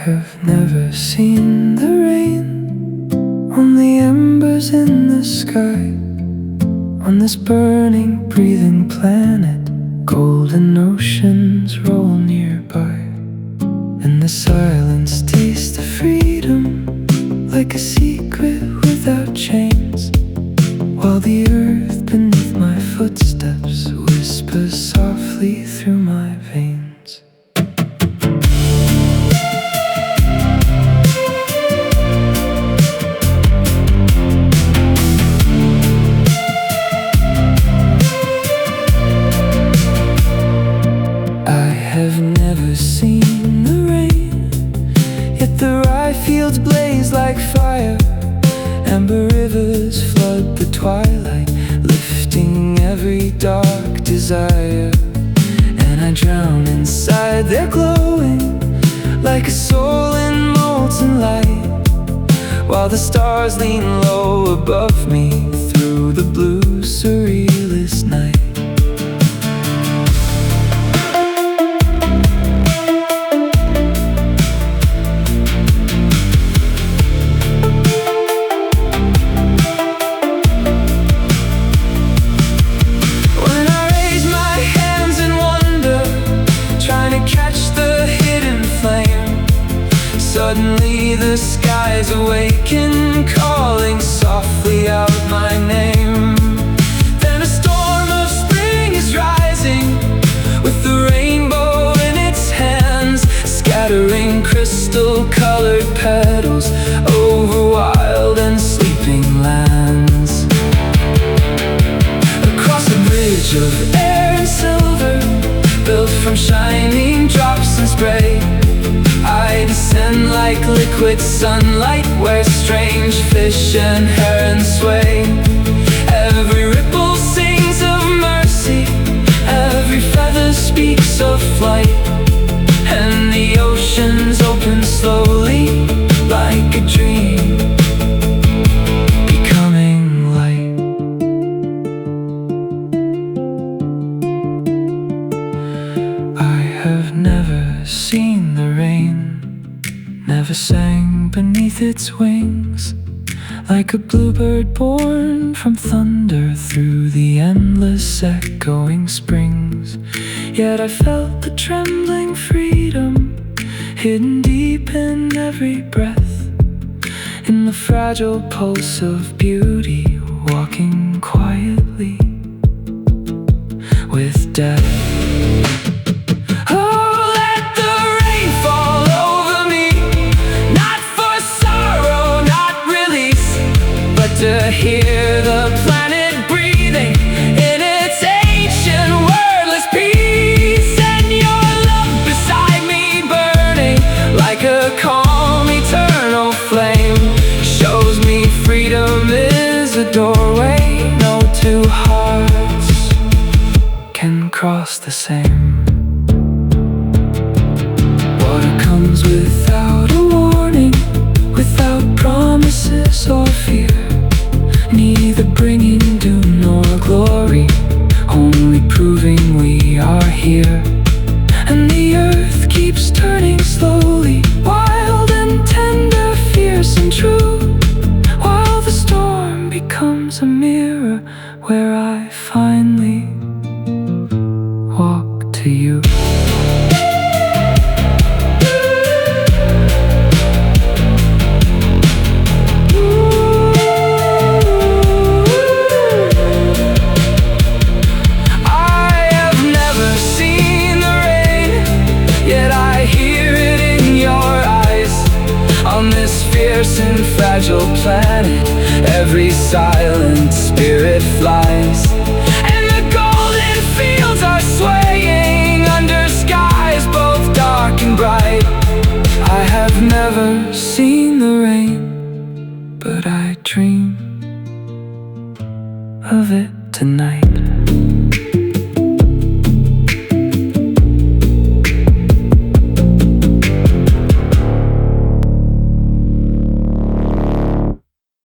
have never seen the rain, only embers in the sky. On this burning, breathing planet, golden oceans roll nearby. And the silence tastes of freedom, like a secret without chains, while the earth beneath my footsteps whispers softly through my veins. I have never seen the rain, yet the rye fields blaze like fire. Amber rivers flood the twilight, lifting every dark desire. And I drown inside their glowing, like a soul in molten light, while the stars lean low above me through the blue surrealist night. Suddenly the skies awaken, calling softly out my name. Then a storm of spring is rising, with the rainbow in its hands, scattering crystal-colored petals over wild and sleeping lands. Across a bridge of air and silver, built from shining drops and spray, I descend like liquid sunlight, where strange fish and herons sway. Every ripple sings of mercy, every feather speaks of flight, and the oceans open slowly like a dream, becoming light. I have never seen the rain, never sang beneath its wings, like a bluebird born from thunder through the endless echoing springs. Yet I felt the trembling freedom hidden deep in every breath, in the fragile pulse of beauty, walking quietly with death. To hear the planet breathing in its ancient wordless peace, and your love beside me burning like a calm eternal flame, shows me freedom is a doorway no two hearts can cross the same. Water comes without a warning, without promises or fear, neither bringing doom nor glory, only proving we are here. And the earth keeps turning slowly, wild and tender, fierce and true, while the storm becomes a mirror where I finally walk to you. On this fierce and fragile planet, every silent spirit flies, and the golden fields are swaying under skies both dark and bright. I have never seen the rain, but I dream of it tonight.